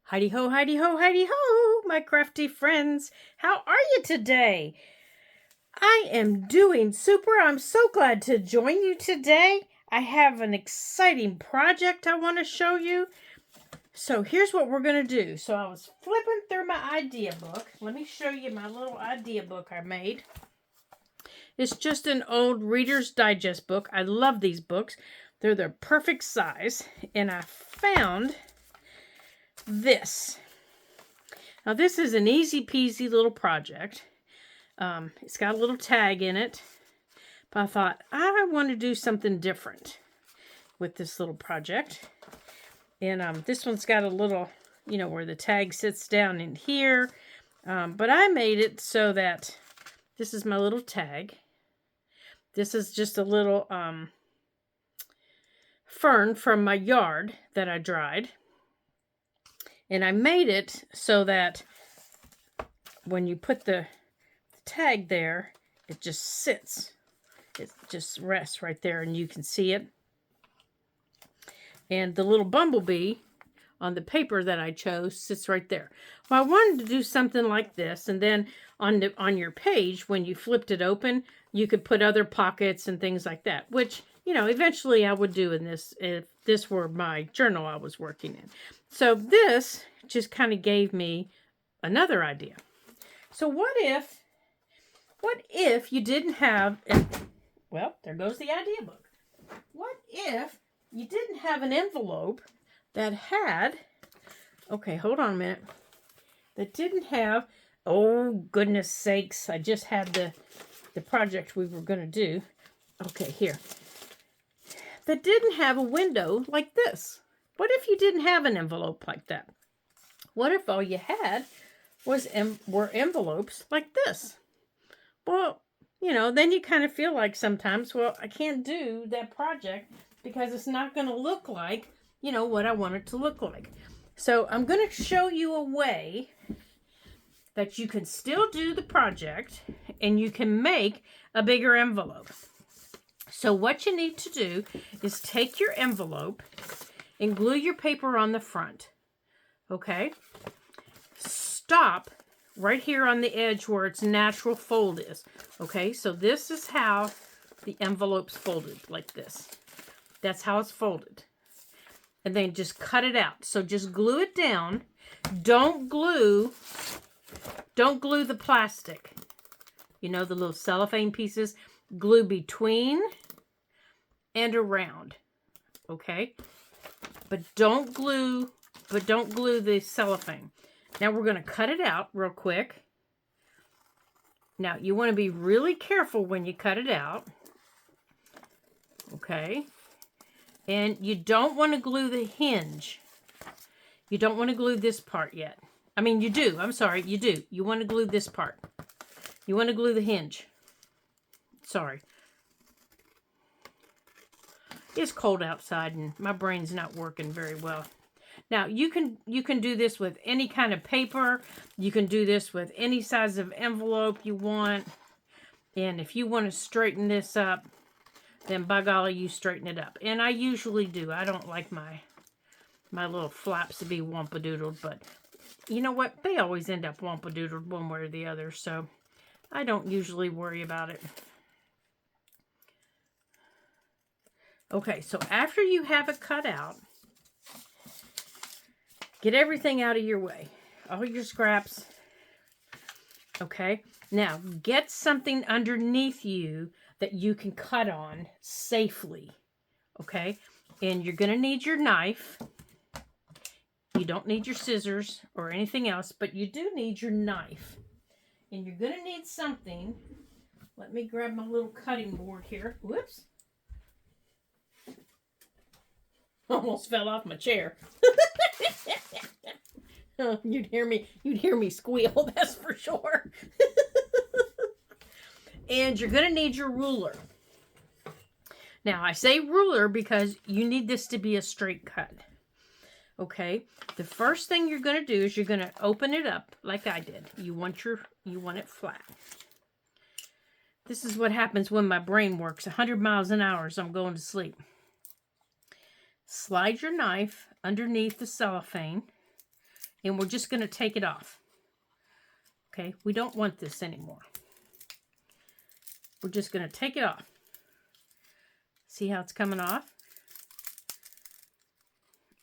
Heidi ho, Heidi ho, Heidi ho, my crafty friends. How are you today? I am doing super. I'm so glad to join you today. I have an exciting project I want to show you. So here's what we're going to do. So I was flipping through my idea book. Let me show you my little idea book I made. It's just an old Reader's Digest book. I love these books. They're the perfect size. And I found this. Now this is an easy peasy little project. It's got a little tag in it. But I thought I want to do something different with this little project. And this one's got a little, where the tag sits down in here. But I made it so that this is my little tag. This is just a little fern from my yard that I dried. And I made it so that when you put the tag there, it just sits. It just rests right there and you can see it. And the little bumblebee on the paper that I chose sits right there. Well, I wanted to do something like this, and then on your page, when you flipped it open, you could put other pockets and things like that, which, eventually I would do in this if this were my journal I was working in. So this just kind of gave me another idea. So what if you didn't have, well, there goes the idea book. What if you didn't have an envelope that had, okay, hold on a minute, that didn't have, oh, goodness sakes, I just had the project we were going to do. Okay, here. That didn't have a window like this. What if you didn't have an envelope like that? What if all you had were envelopes like this? Well, then you kind of feel like sometimes, well, I can't do that project because it's not going to look like, what I want it to look like. So I'm going to show you a way that you can still do the project and you can make a bigger envelope. So what you need to do is take your envelope and glue your paper on the front. Okay? Stop right here on the edge where its natural fold is. Okay? So this is how the envelope's folded, like this. That's how it's folded. And then just cut it out. So just glue it down. Don't glue the plastic. The little cellophane pieces. Glue between and around. Okay? But don't glue the cellophane. Now we're going to cut it out real quick. Now you want to be really careful when you cut it out. Okay? And you don't want to glue the hinge. You don't want to glue this part yet. I mean, you do. I'm sorry, you do. You want to glue this part. You want to glue the hinge. Sorry. It's cold outside and my brain's not working very well. Now, you can do this with any kind of paper. You can do this with any size of envelope you want. And if you want to straighten this up, then by golly, you straighten it up. And I usually do. I don't like my little flaps to be whompadoodled, but you know what? They always end up whompadoodled one way or the other, so I don't usually worry about it. Okay, so after you have it cut out, get everything out of your way. All your scraps. Okay, now get something underneath you that you can cut on safely. Okay, and you're going to need your knife. You don't need your scissors or anything else, but you do need your knife. And you're going to need something. Let me grab my little cutting board here. Whoops. Almost fell off my chair. Oh, you'd hear me squeal, that's for sure. And you're going to need your ruler. Now, I say ruler because you need this to be a straight cut. Okay? The first thing you're going to do is you're going to open it up like I did. You want it flat. This is what happens when my brain works 100 miles an hour as I'm going to sleep. Slide your knife underneath the cellophane and we're just going to take it off. Okay, we don't want this anymore. We're just going to take it off. See how it's coming off?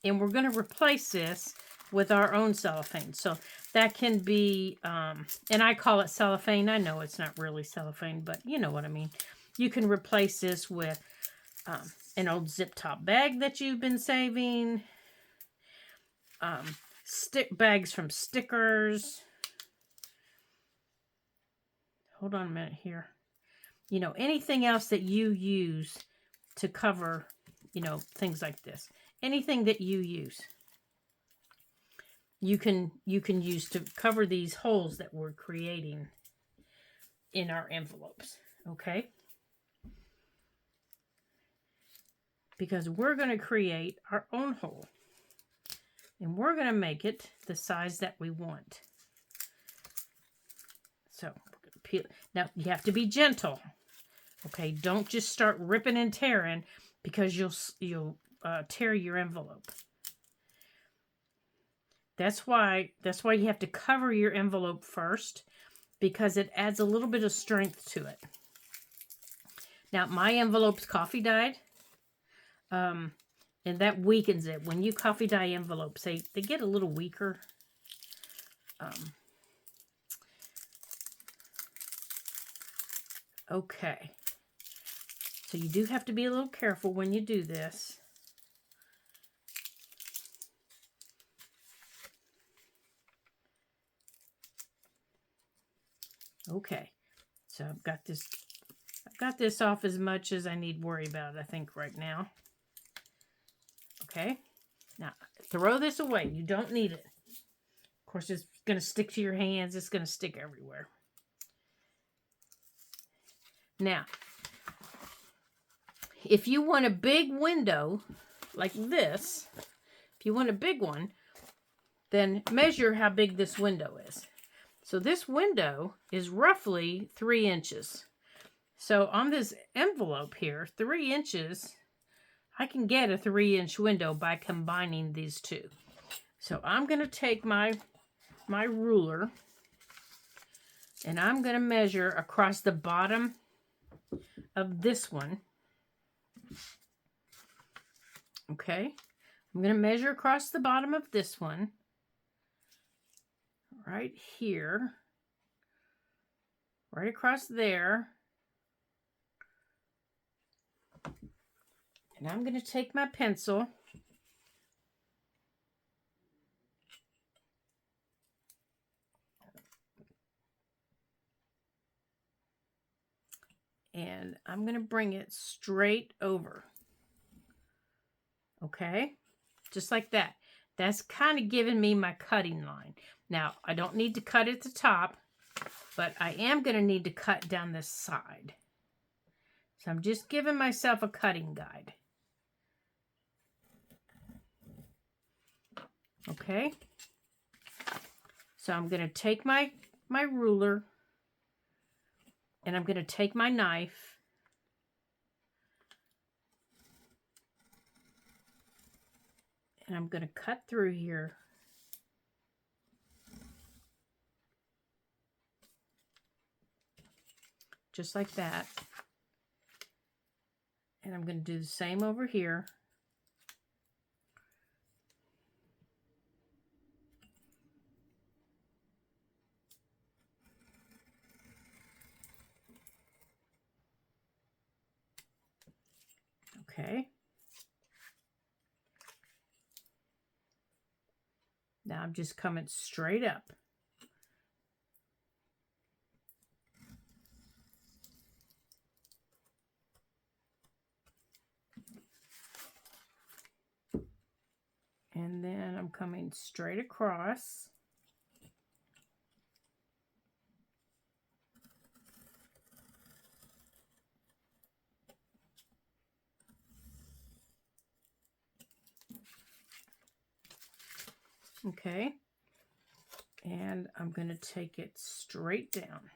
And we're going to replace this with our own cellophane. So that can be, and I call it cellophane. I know it's not really cellophane, but you know what I mean. You can replace this with an old zip top bag that you've been saving, stick bags from stickers. Hold on a minute here. You know, anything else that you use to cover, you know, things like this. Anything that you use, you can use to cover these holes that we're creating in our envelopes, okay? Because we're going to create our own hole. And we're going to make it the size that we want. So, we're going to peel. Now, you have to be gentle. Okay, don't just start ripping and tearing because you'll tear your envelope. That's why you have to cover your envelope first, because it adds a little bit of strength to it. Now, my envelope's coffee dyed, and that weakens it. When you coffee dye envelopes, they get a little weaker. Okay. So you do have to be a little careful when you do this. Okay. So I've got this off as much as I need worry about, I think, right now. Okay. Now, throw this away. You don't need it. Of course, it's going to stick to your hands. It's going to stick everywhere. Now, if you want a big window like this, if you want a big one, then measure how big this window is. So this window is roughly 3 inches. So on this envelope here, 3 inches, I can get a 3-inch window by combining these two. So I'm going to take my ruler and I'm going to measure across the bottom of this one. Okay, I'm going to measure across the bottom of this one, right here, right across there. And I'm going to take my pencil and I'm going to bring it straight over. Okay, just like that. That's kind of giving me my cutting line. Now, I don't need to cut at the top, but I am going to need to cut down this side. So I'm just giving myself a cutting guide. Okay, so I'm going to take my ruler and I'm going to take my knife and I'm going to cut through here. Just like that. And I'm going to do the same over here. Okay. Now I'm just coming straight up. And then I'm coming straight across. Okay. And I'm going to take it straight down.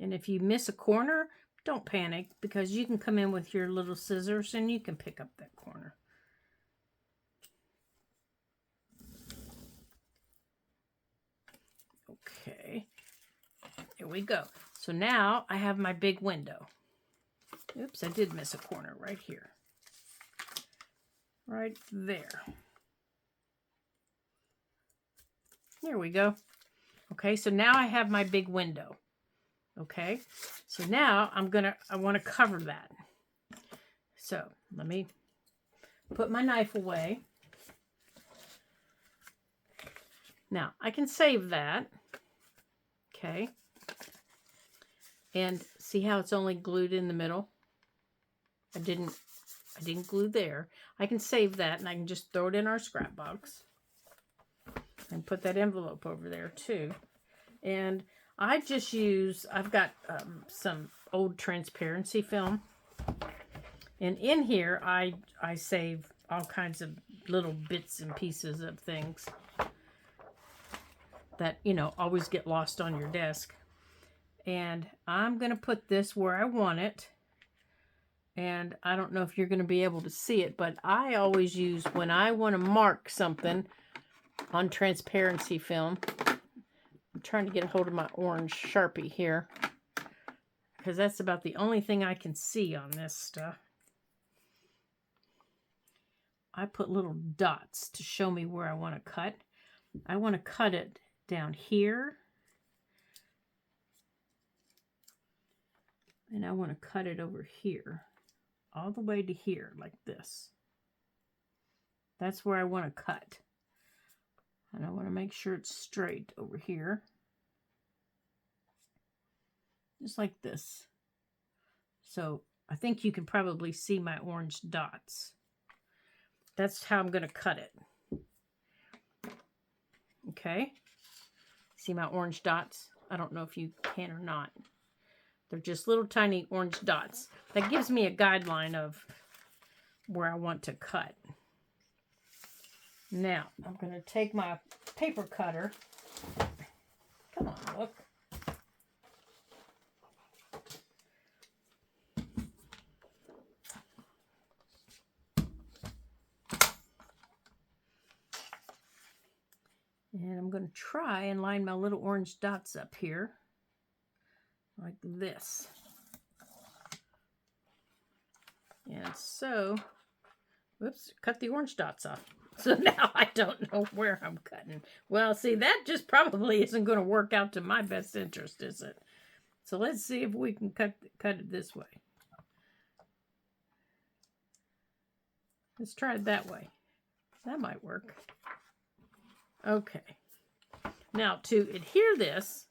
And if you miss a corner, don't panic, because you can come in with your little scissors and you can pick up that corner. Okay. There we go. So now I have my big window. Oops, I did miss a corner right here. Right there. There we go. Okay, so now I have my big window. Okay, so now I want to cover that. So let me put my knife away. Now I can save that. Okay. And see how it's only glued in the middle? I didn't glue there. I can save that and I can just throw it in our scrap box. And put that envelope over there too. And I've got some old transparency film. And in here, I save all kinds of little bits and pieces of things that, you know, always get lost on your desk. And I'm going to put this where I want it. And I don't know if you're going to be able to see it, but I always use, when I want to mark something on transparency film, I'm trying to get a hold of my orange Sharpie here, because that's about the only thing I can see on this stuff. I put little dots to show me where I want to cut. I want to cut it down here. And I want to cut it over here, all the way to here, like this. That's where I want to cut. And I want to make sure it's straight over here. Just like this. So I think you can probably see my orange dots. That's how I'm going to cut it. Okay. See my orange dots? I don't know if you can or not. They're just little tiny orange dots. That gives me a guideline of where I want to cut. Now, I'm going to take my paper cutter. Come on, look. And I'm going to try and line my little orange dots up here. Like this. And so, whoops, cut the orange dots off. So now I don't know where I'm cutting. Well, see, that just probably isn't going to work out to my best interest, is it? So let's see if we can cut it this way. Let's try it that way. That might work. Okay. Now, to adhere this,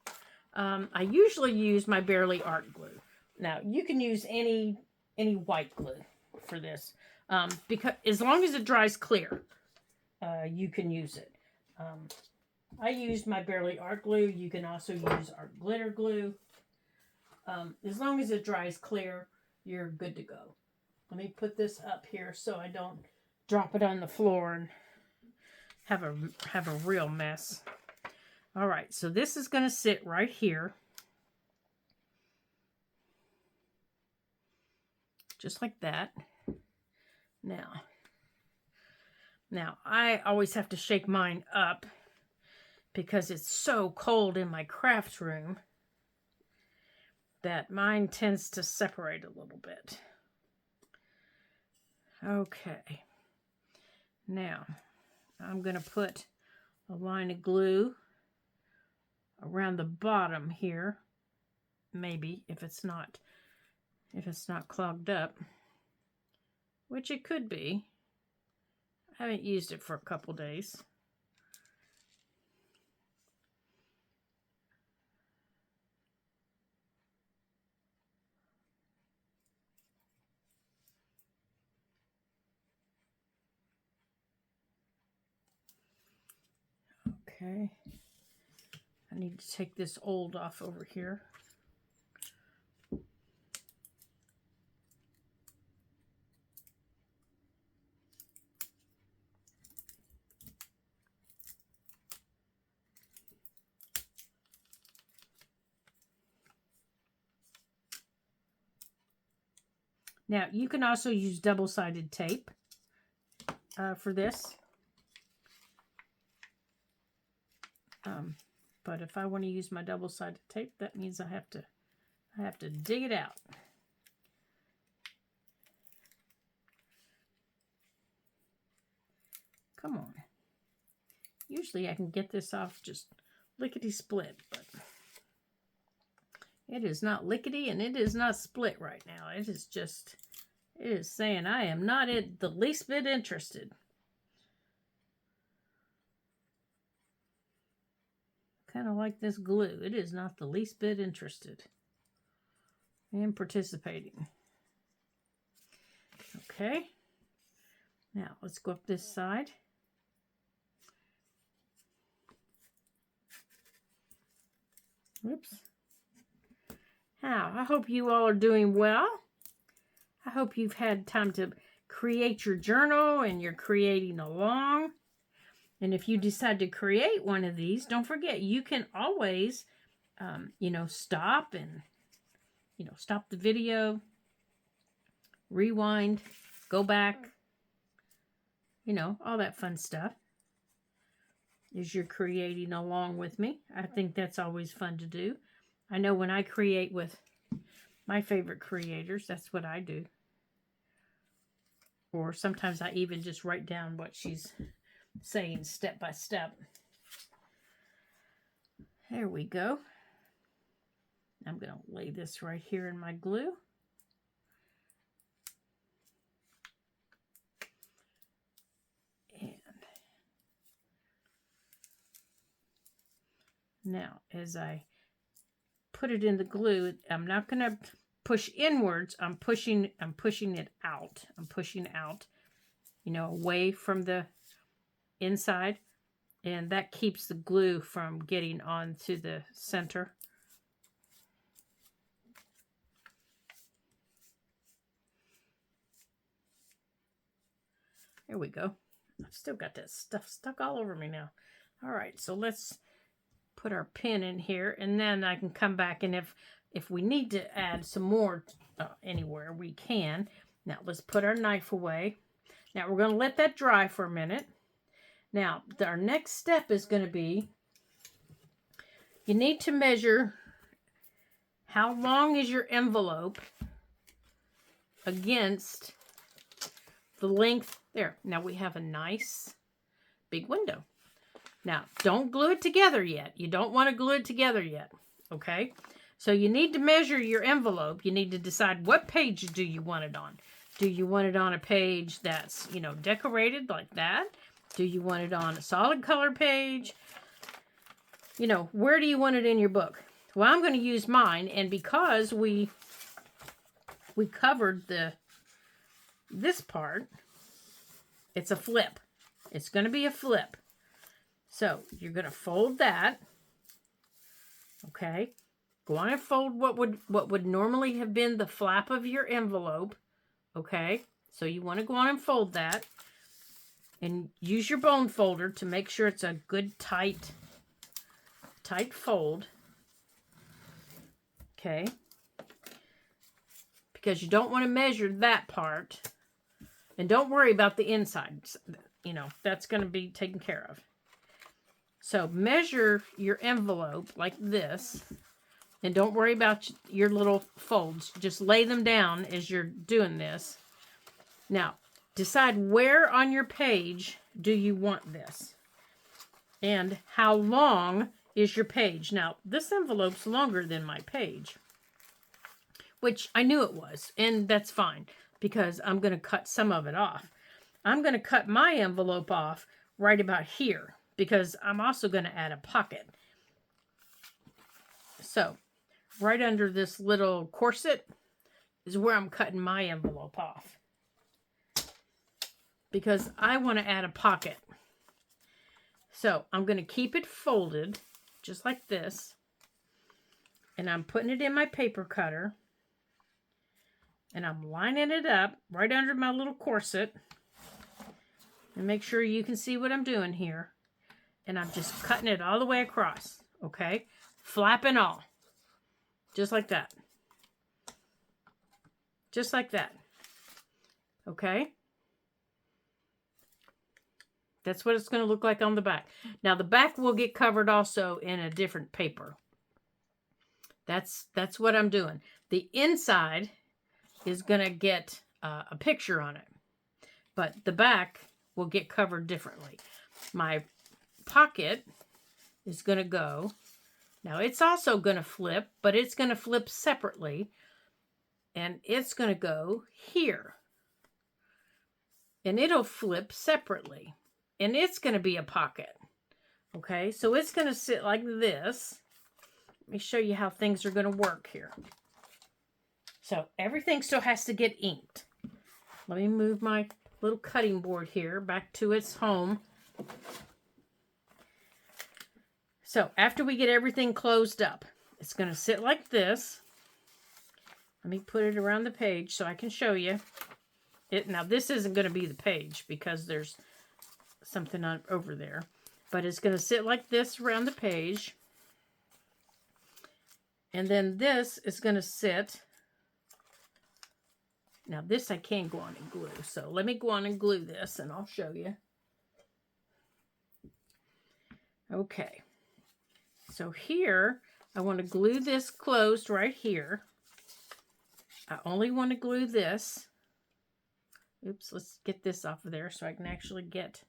I usually use my Barely Art glue. Now, you can use any white glue for this. Because as long as it dries clear, you can use it. I used my Barely Art glue. You can also use art glitter glue. As long as it dries clear, you're good to go. Let me put this up here so I don't drop it on the floor and have a real mess. All right, so this is going to sit right here. Just like that. Now I always have to shake mine up because it's so cold in my craft room that mine tends to separate a little bit. Okay. Now, I'm going to put a line of glue around the bottom here. Maybe if it's not clogged up, which it could be. I haven't used it for a couple days. Okay. I need to take this old off over here. Now, you can also use double-sided tape for this. But if I want to use my double-sided tape, that means I have to dig it out. Come on. Usually I can get this off just lickety-split, but it is not lickety and it is not split right now. It is saying I am not the least bit interested. Kind of like this glue. It is not the least bit interested in participating. Okay. Now let's go up this side. Whoops. Now, I hope you all are doing well. I hope you've had time to create your journal and you're creating along. And if you decide to create one of these, don't forget, you can always, stop and, stop the video, rewind, go back, all that fun stuff as you're creating along with me. I think that's always fun to do. I know when I create with my favorite creators, that's what I do. Or sometimes I even just write down what she's saying step by step. There we go. I'm going to lay this right here in my glue. And now as I put it in the glue, I'm not going to push inwards. I'm pushing it out. I'm pushing out, away from the inside, and that keeps the glue from getting onto the center. There we go. I've still got that stuff stuck all over me now. All right, so let's put our pin in here, and then I can come back, and if we need to add some more anywhere, we can. Now let's put our knife away. Now we're going to let that dry for a minute. Now our next step is going to be, you need to measure how long is your envelope against the length there. Now we have a nice big window. Now, don't glue it together yet. You don't want to glue it together yet, okay? So you need to measure your envelope. You need to decide what page do you want it on. Do you want it on a page that's, decorated like that? Do you want it on a solid color page? Where do you want it in your book? Well, I'm going to use mine, and because we covered this part, it's a flip. It's going to be a flip. So you're going to fold that, okay? Go on and fold what would normally have been the flap of your envelope, okay? So you want to go on and fold that, and use your bone folder to make sure it's a good tight fold, okay? Because you don't want to measure that part, and don't worry about the inside. That's going to be taken care of. So measure your envelope like this, and don't worry about your little folds. Just lay them down as you're doing this. Now, decide where on your page do you want this, and how long is your page. Now, this envelope's longer than my page, which I knew it was, and that's fine, because I'm going to cut some of it off. I'm going to cut my envelope off right about here, because I'm also going to add a pocket. So, right under this little corset is where I'm cutting my envelope off, because I want to add a pocket. So, I'm going to keep it folded just like this, and I'm putting it in my paper cutter, and I'm lining it up right under my little corset, and make sure you can see what I'm doing here. And I'm just cutting it all the way across, okay? Flap and all. Just like that. Just like that. Okay? That's what it's going to look like on the back. Now the back will get covered also in a different paper. That's what I'm doing. The inside is going to get a picture on it, but the back will get covered differently. My pocket is going to go. Now it's also going to flip, but it's going to flip separately, and it's going to go here. And it'll flip separately, and it's going to be a pocket. Okay, so it's going to sit like this. Let me show you how things are going to work here. So everything still has to get inked. Let me move my little cutting board here back to its home. So after we get everything closed up, it's going to sit like this. Let me put it around the page so I can show you it. Now this isn't going to be the page because there's something on over there, but it's going to sit like this around the page. And then this is going to sit. Now this I can go on and glue. So let me go on and glue this and I'll show you. Okay. So here, I want to glue this closed right here. I only want to glue this. Oops, let's get this off of there so I can actually get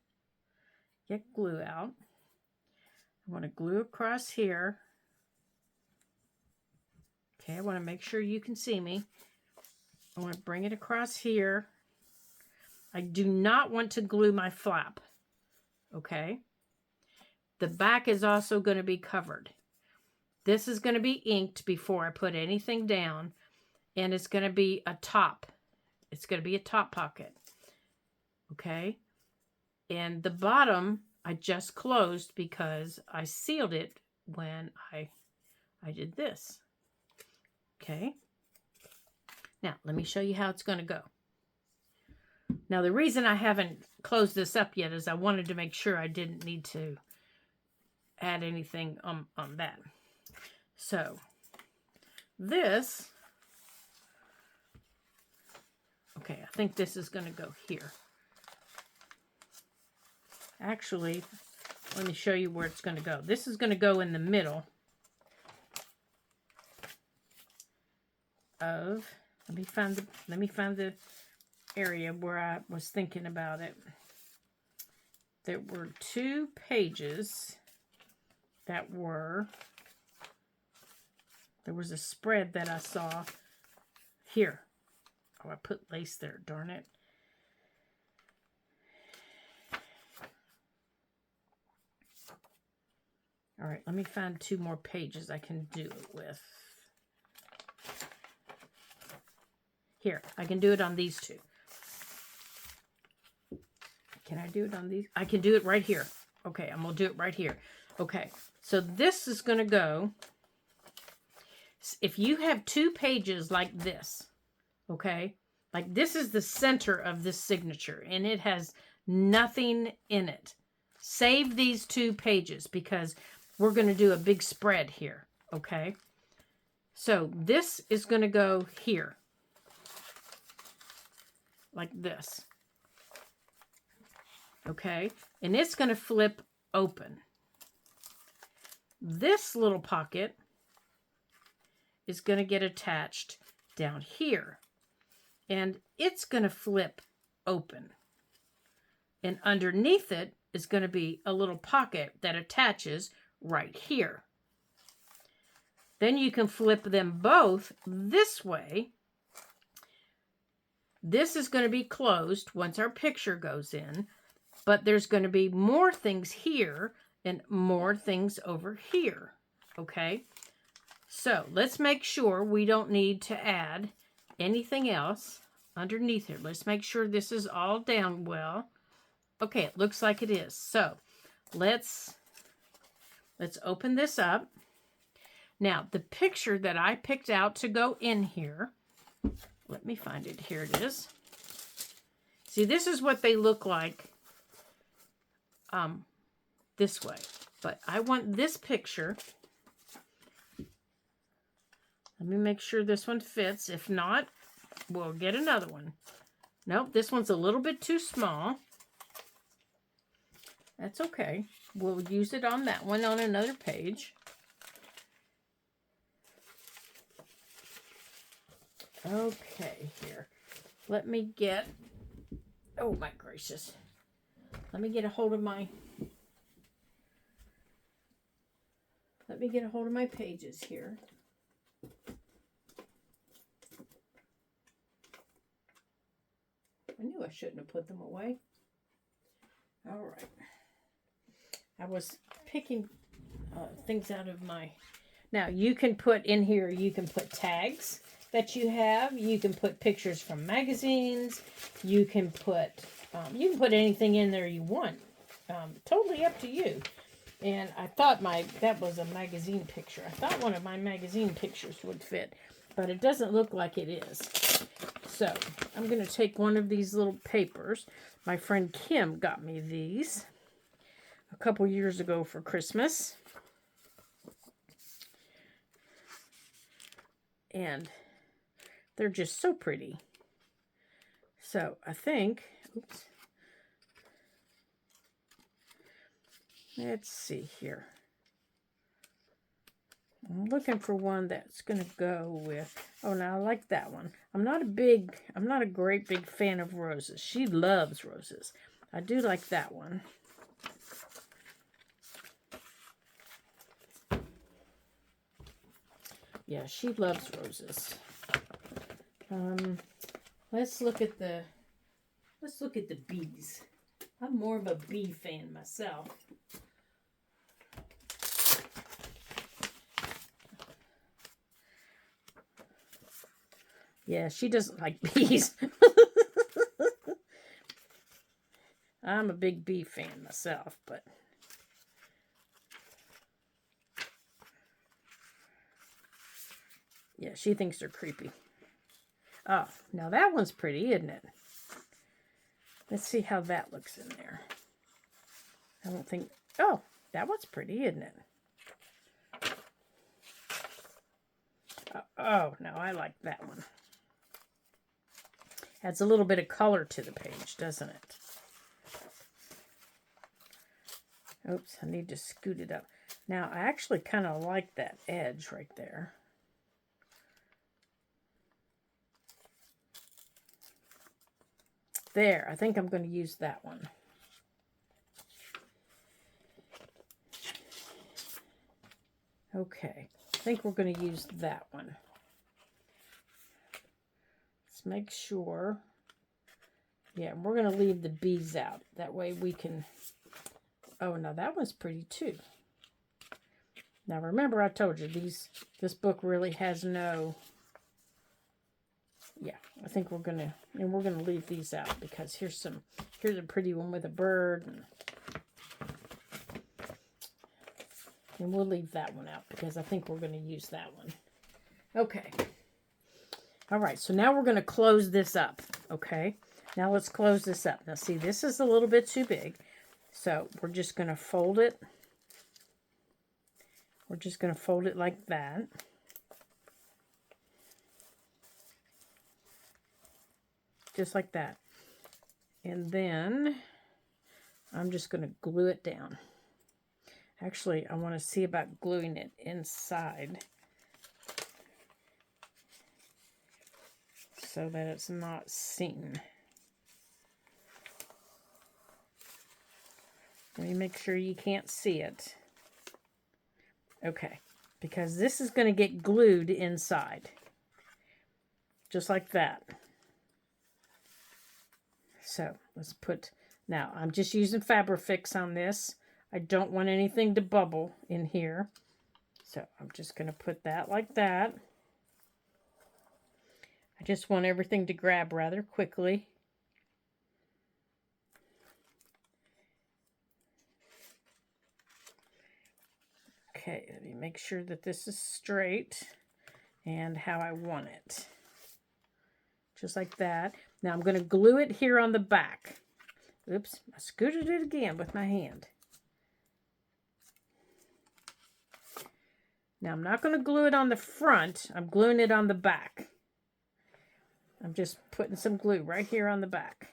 glue out. I want to glue across here. Okay, I want to make sure you can see me. I want to bring it across here. I do not want to glue my flap. Okay. The back is also going to be covered. This is going to be inked before I put anything down. And it's going to be a top. It's going to be a top pocket. Okay. And the bottom I just closed because I sealed it when I did this. Okay. Now, let me show you how it's going to go. Now, the reason I haven't closed this up yet is I wanted to make sure I didn't need to add anything on that. So, this, okay, I think this is going to go here. Actually, let me show you where it's going to go. This is going to go in the middle of, let me find the area where I was thinking about it. There were 2 pages that were, there was a spread that I saw here. Oh, I put lace there, darn it. All right, let me find 2 more pages I can do it with. Here, I can do it on these 2. Can I do it on these? I can do it right here. Okay, I'm going to do it right here. Okay, so this is going to go, if you have 2 pages like this, okay, like this is the center of this signature and it has nothing in it. Save these 2 pages because we're going to do a big spread here, okay? So this is going to go here, like this, okay? And it's going to flip open. This little pocket is going to get attached down here, and it's going to flip open. And underneath it is going to be a little pocket that attaches right here. Then you can flip them both this way. This is going to be closed once our picture goes in, but there's going to be more things here and more things over here, okay? So let's make sure we don't need to add anything else underneath here. Let's make sure this is all down well. Okay, it looks like it is. So let's open this up. Now, the picture that I picked out to go in here, let me find it. Here it is. See, this is what they look like this way. But I want this picture. Let me make sure this one fits. If not, we'll get another one. Nope, this one's a little bit too small. That's okay. We'll use it on that one on another page. Okay, here. Let me get, oh my gracious. Let me get a hold of my, pages here. I knew I shouldn't have put them away. All right. I was picking things out of my... Now, you can put in here, you can put tags that you have. You can put pictures from magazines. You can put anything in there you want. Totally up to you. And I thought that was a magazine picture. I thought one of my magazine pictures would fit, but it doesn't look like it is. So, I'm going to take one of these little papers. My friend Kim got me these a couple years ago for Christmas. And they're just so pretty. So, I think, oops. Let's see here. I'm looking for one that's going to go with... Oh, now I like that one. I'm not a great big fan of roses. She loves roses. I do like that one. Yeah, she loves roses. Let's look at the bees. I'm more of a bee fan myself. Yeah, she doesn't like bees. I'm a big bee fan myself, but... Yeah, she thinks they're creepy. Oh, now that one's pretty, isn't it? Let's see how that looks in there. I don't think... Oh, that one's pretty, isn't it? Oh, no, I like that one. Adds a little bit of color to the page, doesn't it? Oops, I need to scoot it up. Now, I actually kind of like that edge right there. There, I think I'm going to use that one. Okay, I think we're going to use that one. Let's make sure. Yeah, we're going to leave the bees out. That way we can... Oh, now that one's pretty too. Now remember I told you this book really has no... Yeah, I think we're going to leave these out because here's a pretty one with a bird. And we'll leave that one out because I think we're going to use that one. Okay. All right, so now we're going to close this up, okay? Now let's close this up. Now see, this is a little bit too big. So we're just going to fold it. We're just going to fold it like that. Just like that. And then I'm just going to glue it down. Actually, I want to see about gluing it inside so that it's not seen. Let me make sure you can't see it. Okay, because this is going to get glued inside. Just like that. So, let's put... Now, I'm just using Fabrifix on this. I don't want anything to bubble in here. So, I'm just going to put that like that. I just want everything to grab rather quickly. Okay, let me make sure that this is straight and how I want it. Just like that. Now I'm going to glue it here on the back. Oops, I scooted it again with my hand. Now I'm not going to glue it on the front. I'm gluing it on the back. I'm just putting some glue right here on the back.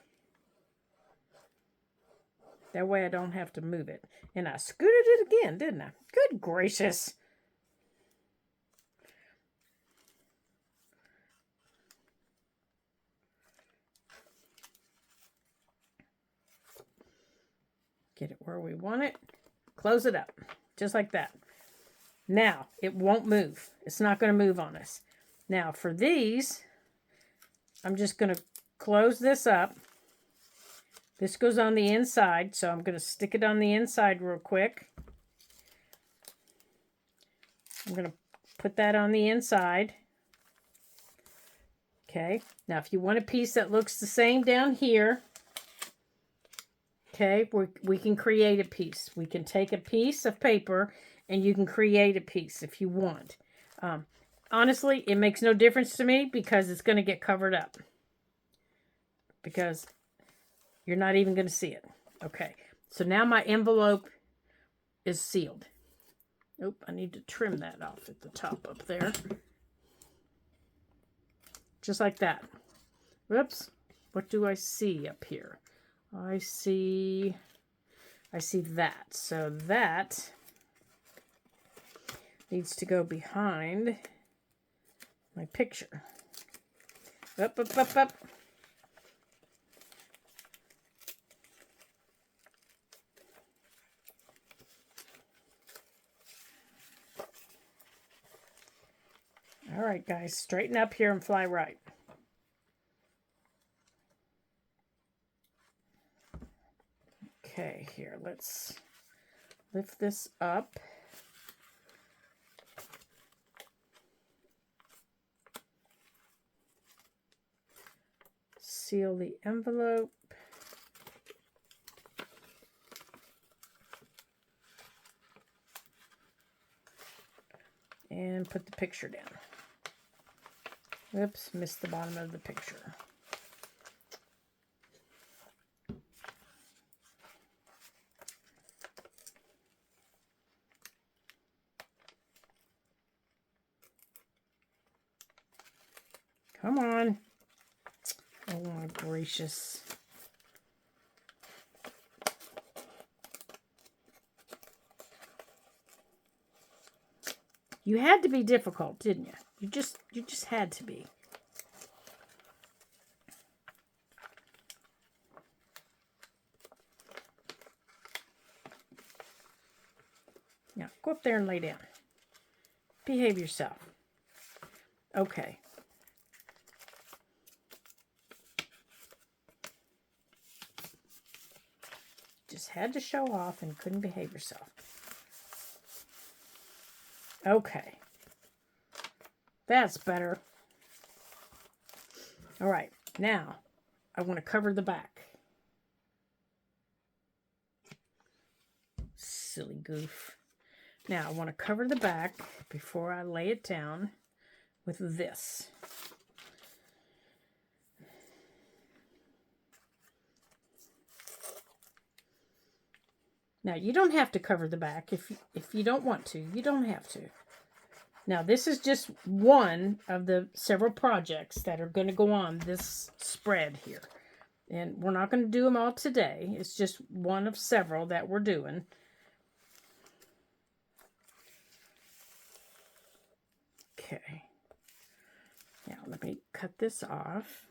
That way I don't have to move it. And I scooted it again, didn't I? Good gracious. Get it where we want it. Close it up. Just like that. Now, it won't move. It's not going to move on us. Now, for these, I'm just going to close this up. This goes on the inside, so I'm going to stick it on the inside real quick. I'm going to put that on the inside. Okay, now if you want a piece that looks the same down here, okay, we can create a piece. We can take a piece of paper and you can create a piece if you want. Honestly, it makes no difference to me because it's going to get covered up. Because you're not even going to see it. Okay, so now my envelope is sealed. Oop, I need to trim that off at the top up there. Just like that. Whoops. What do I see up here? I see that. So that needs to go behind my picture. Up, up, up, up. All right, guys, straighten up here and fly right. Okay, here, let's lift this up. Seal the envelope. And put the picture down. Whoops, missed the bottom of the picture. Come on. Oh my gracious. You had to be difficult, didn't you? You just had to be. Now, go up there and lay down. Behave yourself. Okay. Just had to show off and couldn't behave yourself. Okay. That's better. All right. Now, I want to cover the back. Silly goof. Now, I want to cover the back before I lay it down with this. Now, you don't have to cover the back if you don't want to. You don't have to. Now, this is just one of the several projects that are going to go on this spread here. And we're not going to do them all today. It's just one of several that we're doing. Okay. Now, let me cut this off.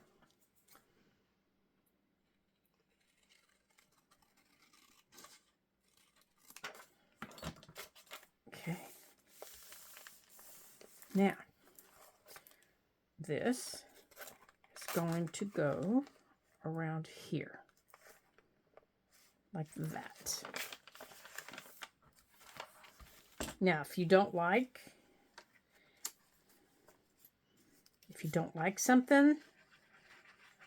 Okay. Now, this is going to go around here, like that. Now, if you don't like something,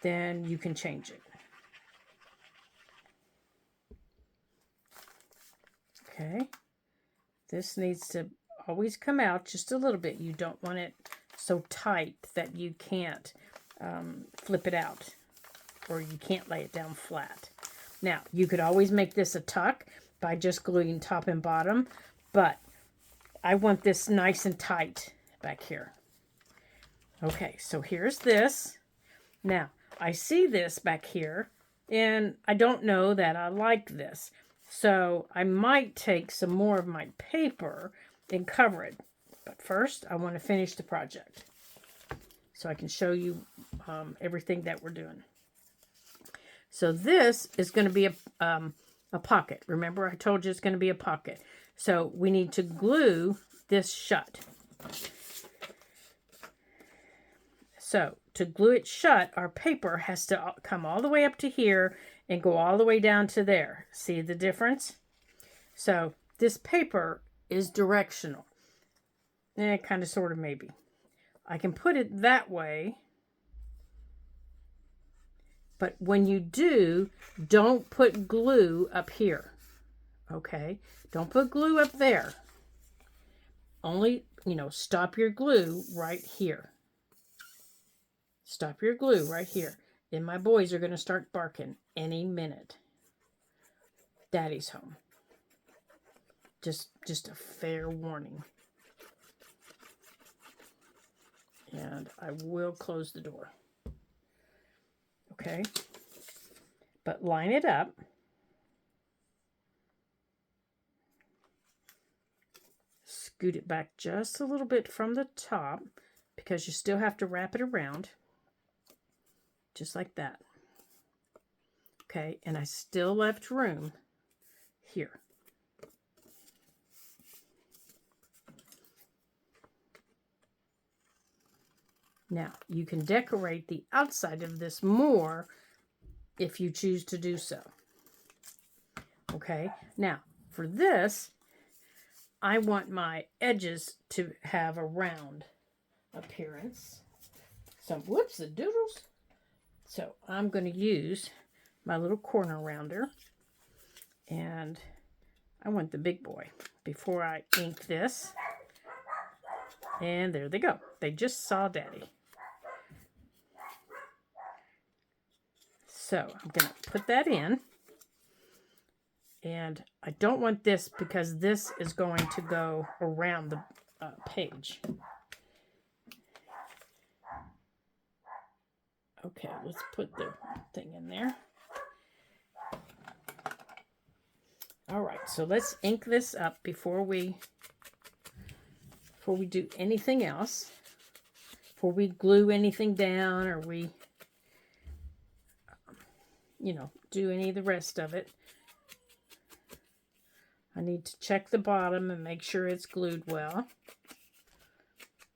then you can change it. Okay. This needs to always come out just a little bit. You don't want it so tight that you can't flip it out or you can't lay it down flat. Now, you could always make this a tuck by just gluing top and bottom, but I want this nice and tight back here. Okay, so here's this. Now, I see this back here and I don't know that I like this. So I might take some more of my paper and cover it. But first, I want to finish the project so I can show you everything that we're doing. So this is going to be a pocket. Remember, I told you it's going to be a pocket. So we need to glue this shut. So to glue it shut, our paper has to come all the way up to here and go all the way down to there. See the difference? So this paper is directional. Kind of, sort of, maybe. I can put it that way. But when you do, don't put glue up here. Okay? Don't put glue up there. Only, stop your glue right here. Stop your glue right here. And my boys are going to start barking any minute. Daddy's home. Just a fair warning. And I will close the door. Okay? But line it up. Scoot it back just a little bit from the top because you still have to wrap it around. Just like that. Okay, and I still left room here. Now, you can decorate the outside of this more if you choose to do so. Okay, now for this, I want my edges to have a round appearance. So, whoops, the doodles. So, I'm going to use my little corner rounder. And I want the big boy before I ink this. And there they go. They just saw Daddy. So, I'm going to put that in. And I don't want this because this is going to go around the page. Okay, let's put the thing in there. All right, so let's ink this up before we do anything else. Before we glue anything down or we, do any of the rest of it. I need to check the bottom and make sure it's glued well.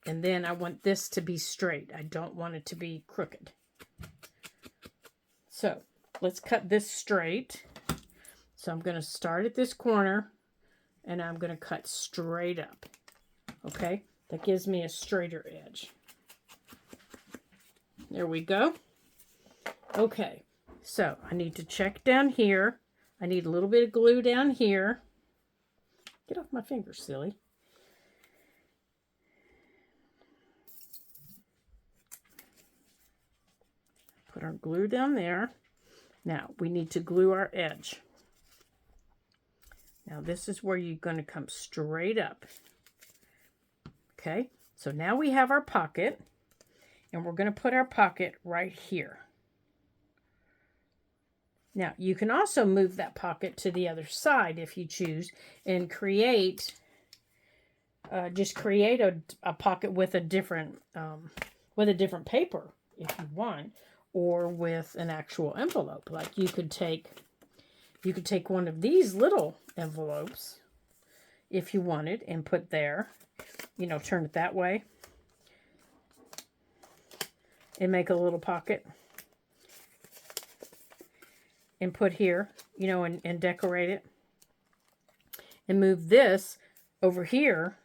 And then I want this to be straight. I don't want it to be crooked. So let's cut this straight. So I'm going to start at this corner and I'm going to cut straight up. Okay, that gives me a straighter edge. There we go. Okay, so I need to check down here. I need a little bit of glue down here. Get off my fingers, silly. Put our glue down there. Now, we need to glue our edge. Now, this is where you're going to come straight up. Okay, so now we have our pocket. And we're going to put our pocket right here. Now, you can also move that pocket to the other side if you choose and create, just create a pocket with a different paper if you want, or with an actual envelope. Like you could take one of these little envelopes if you wanted and put there, turn it that way and make a little pocket. And put here, and decorate it. And move this over here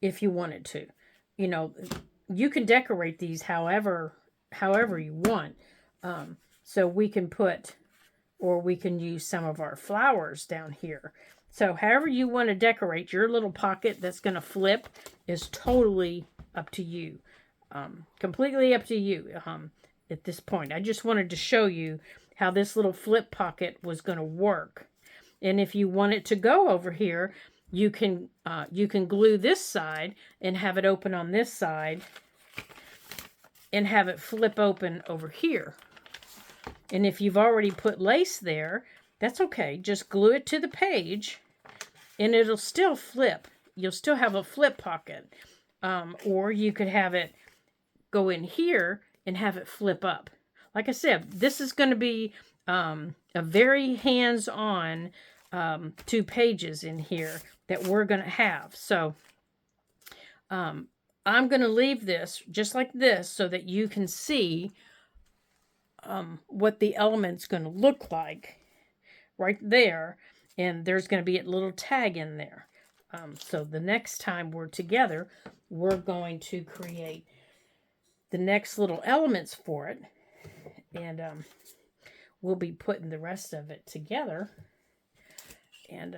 if you wanted to. You can decorate these however you want. So we can we can use some of our flowers down here. So however you want to decorate your little pocket that's going to flip is totally up to you. Completely up to you at this point. I just wanted to show you how this little flip pocket was going to work. And if you want it to go over here, you can glue this side and have it open on this side and have it flip open over here. And if you've already put lace there, that's okay. Just glue it to the page and it'll still flip. You'll still have a flip pocket. Or you could have it go in here and have it flip up. Like I said, this is going to be a very hands-on 2 pages in here that we're going to have. So I'm going to leave this just like this so that you can see what the element's going to look like right there. And there's going to be a little tag in there. So the next time we're together, we're going to create the next little elements for it. And we'll be putting the rest of it together. And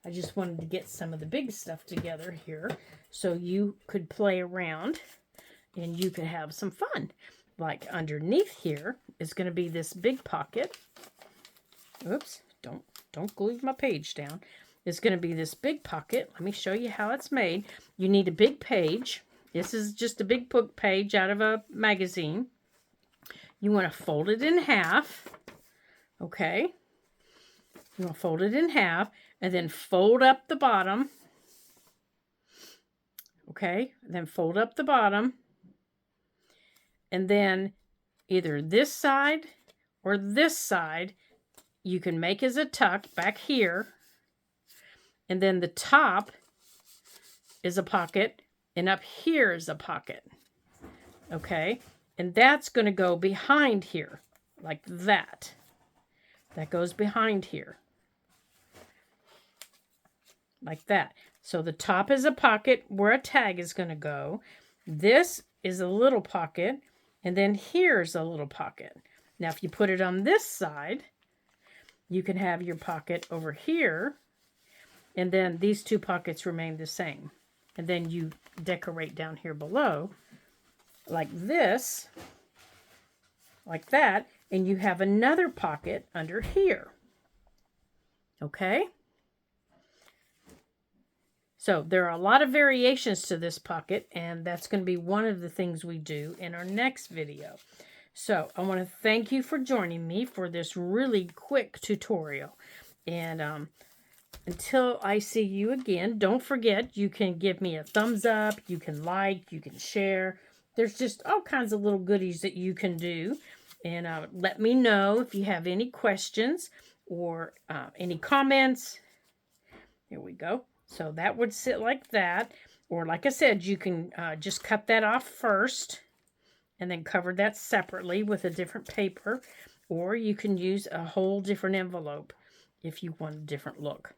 I just wanted to get some of the big stuff together here so you could play around and you could have some fun. Like underneath here is going to be this big pocket. Oops, don't glue my page down. It's going to be this big pocket. Let me show you how it's made. You need a big page. This is just a big book page out of a magazine. You want to fold it in half. Okay. You want to fold it in half and then fold up the bottom. Okay. Then fold up the bottom. And then either this side or this side you can make as a tuck back here. And then the top is a pocket. And up here is a pocket. Okay. And that's going to go behind here. Like that. That goes behind here. Like that. So the top is a pocket where a tag is going to go. This is a little pocket. And then here's a little pocket. Now if you put it on this side, you can have your pocket over here. And then these 2 pockets remain the same. And then you decorate down here below like this, like that, and you have another pocket under here. Okay? So there are a lot of variations to this pocket, and that's going to be one of the things we do in our next video. So I want to thank you for joining me for this really quick tutorial. And until I see you again, don't forget you can give me a thumbs up, you can like, you can share. There's just all kinds of little goodies that you can do. And let me know if you have any questions or any comments. Here we go. So that would sit like that. Or like I said, you can just cut that off first and then cover that separately with a different paper. Or you can use a whole different envelope if you want a different look.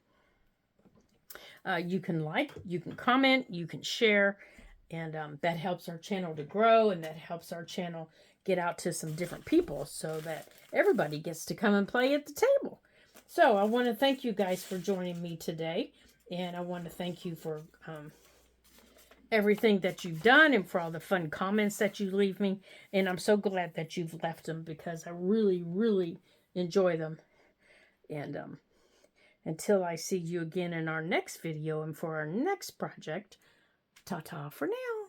You can like, you can comment, you can share, and that helps our channel to grow, and that helps our channel get out to some different people so that everybody gets to come and play at the table. So I want to thank you guys for joining me today, and I want to thank you for everything that you've done and for all the fun comments that you leave me, and I'm so glad that you've left them because I really, really enjoy them. And until I see you again in our next video and for our next project, ta-ta for now.